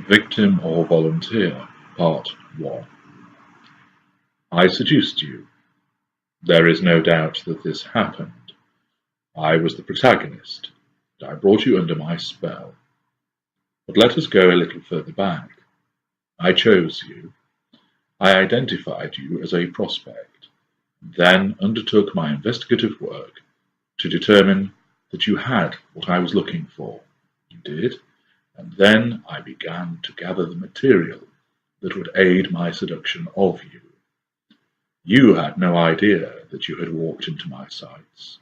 Victim or Volunteer, Part 1. I seduced you. There is no doubt that this happened. I was the protagonist, and I brought you under my spell. But let us go a little further back. I chose you. I identified you as a prospect, and then undertook my investigative work to determine that you had what I was looking for. You did, and then I began to gather the material that would aid my seduction of you. You had no idea that you had walked into my sights.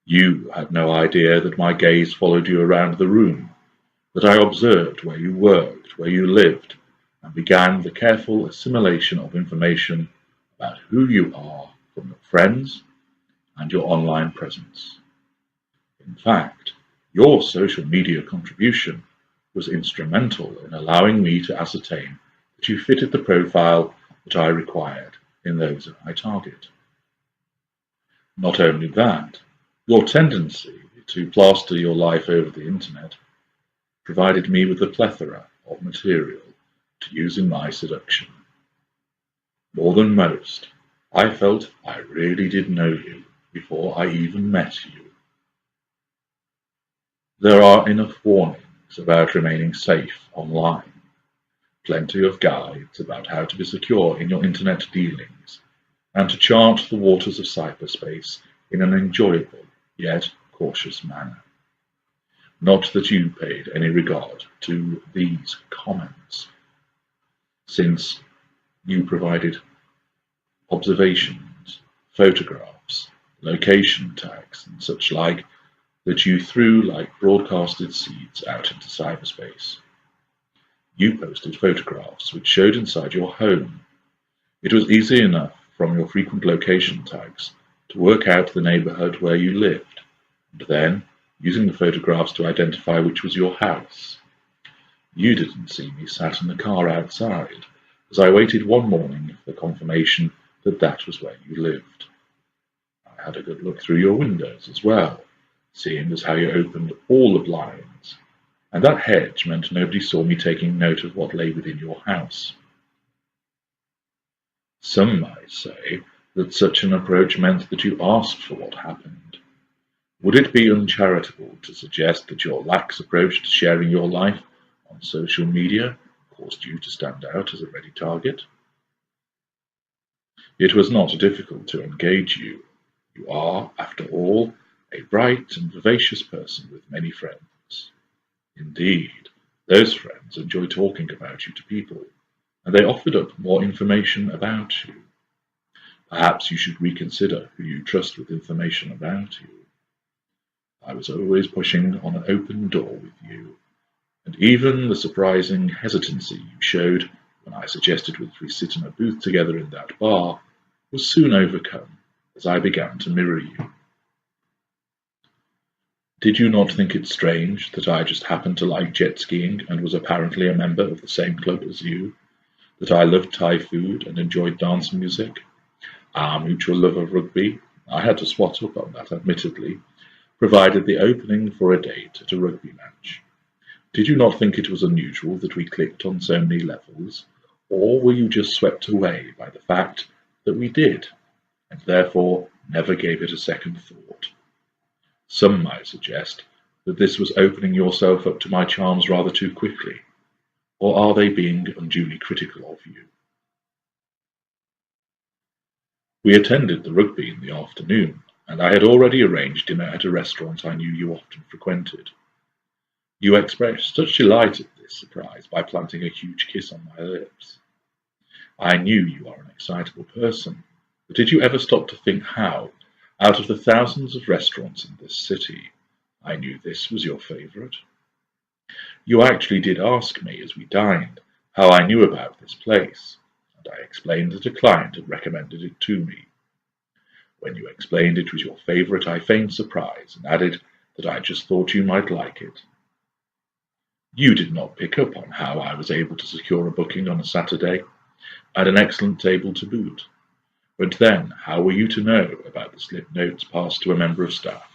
You had no idea that my gaze followed you around the room, that I observed where you worked, where you lived, and began the careful assimilation of information about who you are from your friends and your online presence. In fact, your social media contribution was instrumental in allowing me to ascertain that you fitted the profile that I required in those I target. Not only that, your tendency to plaster your life over the internet provided me with a plethora of material to use in my seduction. More than most, I felt I really did know you before I even met you. There are enough warnings about remaining safe online, plenty of guides about how to be secure in your internet dealings, and to chart the waters of cyberspace in an enjoyable yet cautious manner. Not that you paid any regard to these comments, since you provided observations, photographs, location tags, and such like that you threw like broadcasted seeds out into cyberspace. You posted photographs which showed inside your home. It was easy enough from your frequent location tags to work out the neighborhood where you lived, and then using the photographs to identify which was your house. You didn't see me sat in the car outside, as I waited one morning for the confirmation that that was where you lived. I had a good look through your windows as well, seeing as how you opened all the blinds, and that hedge meant nobody saw me taking note of what lay within your house. Some might say that such an approach meant that you asked for what happened. Would it be uncharitable to suggest that your lax approach to sharing your life on social media caused you to stand out as a ready target? It was not difficult to engage you. You are, after all, a bright and vivacious person with many friends. Indeed, those friends enjoy talking about you to people, and they offered up more information about you. Perhaps you should reconsider who you trust with information about you. I was always pushing on an open door with you, and even the surprising hesitancy you showed when I suggested we sit in a booth together in that bar was soon overcome as I began to mirror you. Did you not think it strange that I just happened to like jet skiing and was apparently a member of the same club as you? That I loved Thai food and enjoyed dance music? Our mutual love of rugby, I had to swat up on that admittedly, provided the opening for a date at a rugby match. Did you not think it was unusual that we clicked on so many levels, or were you just swept away by the fact that we did, and therefore never gave it a second thought? Some might suggest that this was opening yourself up to my charms rather too quickly, or are they being unduly critical of you? We attended the rugby in the afternoon, and I had already arranged dinner at a restaurant I knew you often frequented. You expressed such delight at this surprise by planting a huge kiss on my lips. I knew you are an excitable person, but did you ever stop to think how, out of the thousands of restaurants in this city, I knew this was your favorite? You actually did ask me as we dined how I knew about this place, and I explained that a client had recommended it to me. When you explained it was your favorite, I feigned surprise and added that I just thought you might like it. You did not pick up on how I was able to secure a booking on a Saturday, at an excellent table to boot. But then, how were you to know about the slip notes passed to a member of staff?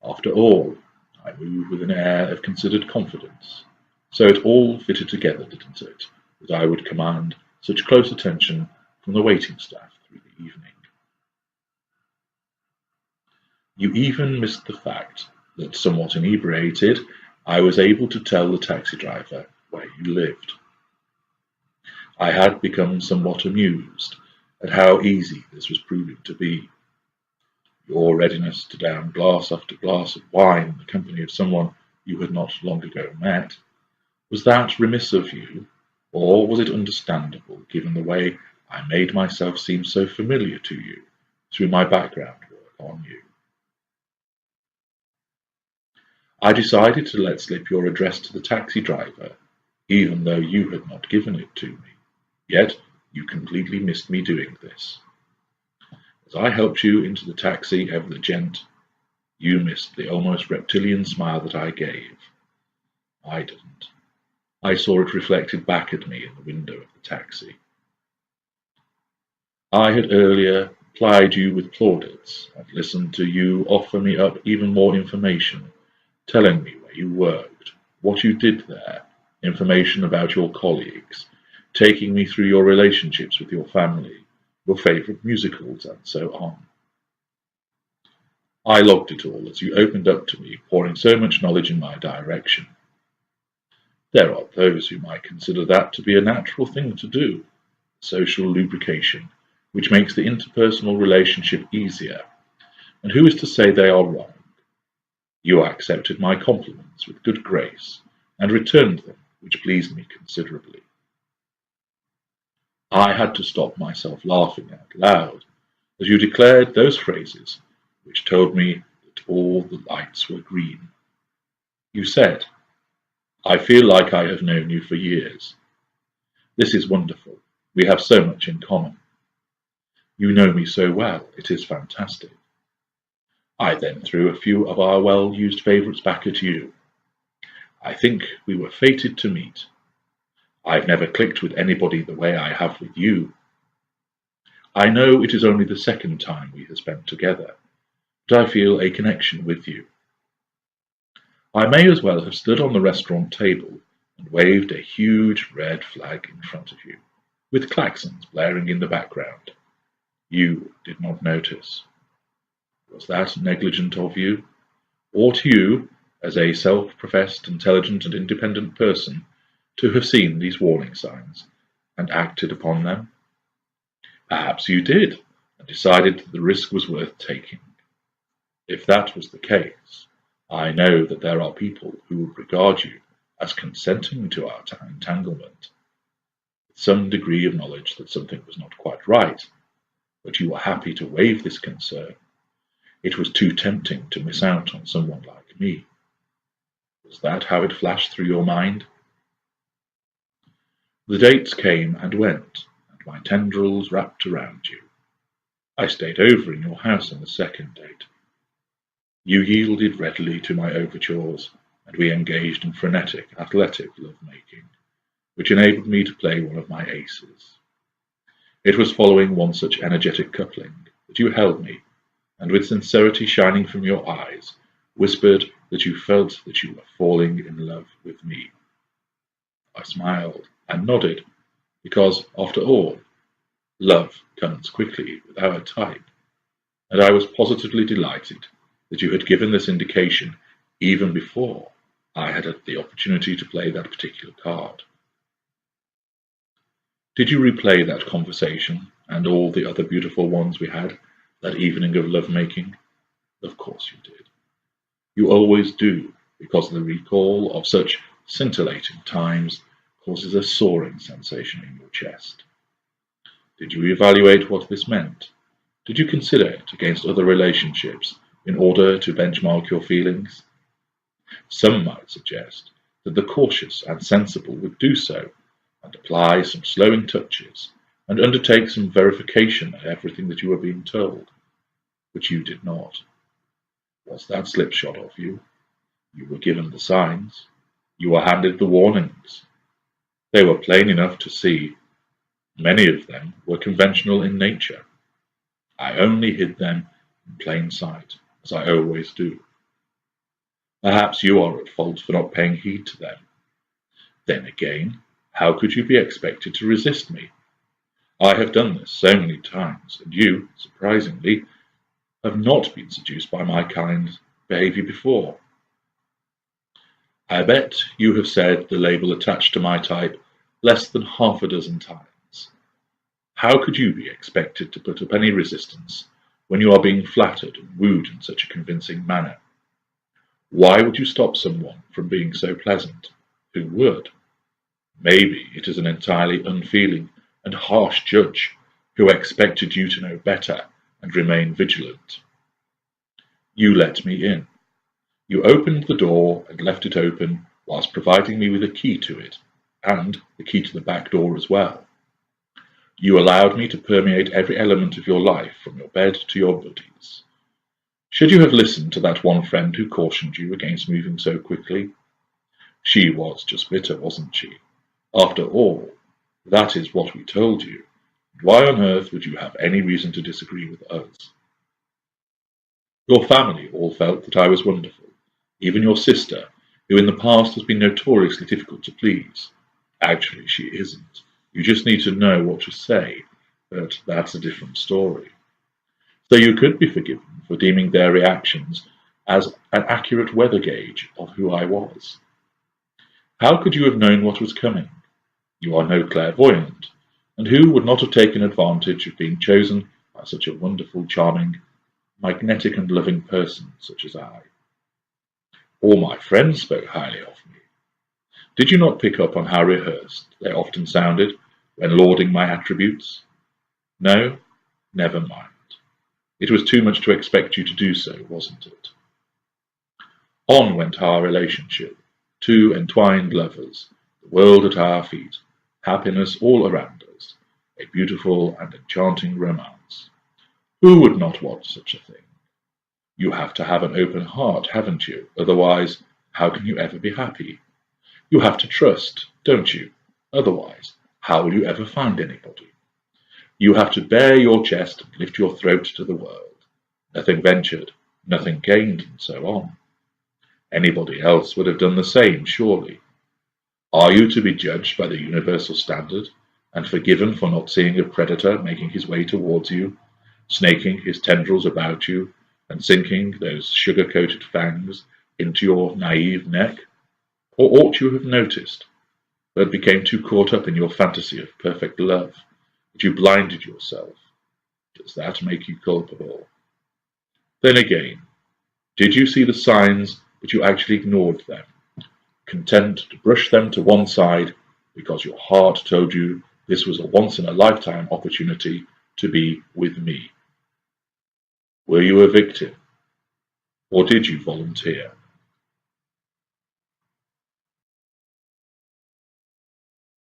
After all, I move with an air of considered confidence, So it all fitted together, didn't it, that I would command such close attention from the waiting staff through the evening. You even missed the fact that, somewhat inebriated, I was able to tell the taxi driver where you lived. I had become somewhat amused at how easy this was proving to be. Your readiness to down glass after glass of wine in the company of someone you had not long ago met. Was that remiss of you, or was it understandable, given the way I made myself seem so familiar to you through my background work on you? I decided to let slip your address to the taxi driver, even though you had not given it to me. Yet you completely missed me doing this. As I helped you into the taxi over the gent, you missed the almost reptilian smile that I gave. I didn't. I saw it reflected back at me in the window of the taxi. I had earlier plied you with plaudits and listened to you offer me up even more information, telling me where you worked, what you did there, information about your colleagues, taking me through your relationships with your family, your favourite musicals, and so on. I logged it all as you opened up to me, pouring so much knowledge in my direction. There are those who might consider that to be a natural thing to do, social lubrication, which makes the interpersonal relationship easier, and who is to say they are wrong? You accepted my compliments with good grace, and returned them, which pleased me considerably. I had to stop myself laughing out loud as you declared those phrases which told me that all the lights were green. You said, "I feel like I have known you for years. This is wonderful. We have so much in common. You know me so well. It is fantastic." I then threw a few of our well-used favourites back at you. "I think we were fated to meet. I've never clicked with anybody the way I have with you. I know it is only the second time we have spent together, but I feel a connection with you. I may as well have stood on the restaurant table and waved a huge red flag in front of you, with klaxons blaring in the background. You did not notice. Was that negligent of you? Ought you, as a self-professed intelligent and independent person, to have seen these warning signs and acted upon them? Perhaps you did, and decided that the risk was worth taking. If that was the case, I know that there are people who would regard you as consenting to our entanglement, with some degree of knowledge that something was not quite right, but you were happy to waive this concern. It was too tempting to miss out on someone like me. Was that how it flashed through your mind? The dates came and went, and my tendrils wrapped around you. I stayed over in your house on the second date. You yielded readily to my overtures, and we engaged in frenetic, athletic love-making, which enabled me to play one of my aces. It was following one such energetic coupling that you held me, and with sincerity shining from your eyes, whispered that you felt that you were falling in love with me. I smiled and nodded, because, after all, love comes quickly with our type, and I was positively delighted that you had given this indication even before I had the opportunity to play that particular card. Did you replay that conversation and all the other beautiful ones we had that evening of love-making? Of course you did. You always do, because the recall of such scintillating times causes a soaring sensation in your chest. Did you evaluate what this meant? Did you consider it against other relationships in order to benchmark your feelings? Some might suggest that the cautious and sensible would do so and apply some slowing touches and undertake some verification of everything that you were being told, but you did not. Was that slipshod of you? You were given the signs. You were handed the warnings. They were plain enough to see. Many of them were conventional in nature. I only hid them in plain sight, as I always do. Perhaps you are at fault for not paying heed to them. Then again, how could you be expected to resist me? I have done this so many times, and you, surprisingly, have not been seduced by my kind behaviour before. I bet you have said the label attached to my type less than half a dozen times. How could you be expected to put up any resistance when you are being flattered and wooed in such a convincing manner? Why would you stop someone from being so pleasant? Who would? Maybe it is an entirely unfeeling and harsh judge who expected you to know better and remain vigilant. You let me in. You opened the door and left it open whilst providing me with a key to it, and the key to the back door as well. You allowed me to permeate every element of your life from your bed to your buddies. Should you have listened to that one friend who cautioned you against moving so quickly? She was just bitter, wasn't she? After all, that is what we told you. Why on earth would you have any reason to disagree with us? Your family all felt that I was wonderful, even your sister, who in the past has been notoriously difficult to please. Actually, she isn't. You just need to know what to say, but that's a different story. So you could be forgiven for deeming their reactions as an accurate weather gauge of who I was. How could you have known what was coming? You are no clairvoyant, and who would not have taken advantage of being chosen by such a wonderful, charming, magnetic and loving person such as I? All my friends spoke highly of me. Did you not pick up on how rehearsed they often sounded when lauding my attributes? No? Never mind. It was too much to expect you to do so, wasn't it? On went our relationship, two entwined lovers, the world at our feet, happiness all around us, a beautiful and enchanting romance. Who would not want such a thing? You have to have an open heart, haven't you? Otherwise, how can you ever be happy? You have to trust, don't you? Otherwise, how will you ever find anybody? You have to bare your chest and lift your throat to the world. Nothing ventured, nothing gained, and so on. Anybody else would have done the same, surely. Are you to be judged by the universal standard and forgiven for not seeing a predator making his way towards you, snaking his tendrils about you, and sinking those sugar-coated fangs into your naive neck? Or ought you have noticed, but became too caught up in your fantasy of perfect love that you blinded yourself? Does that make you culpable? Then again, did you see the signs but you actually ignored them, content to brush them to one side because your heart told you this was a once-in-a-lifetime opportunity to be with me? Were you a victim, or did you volunteer?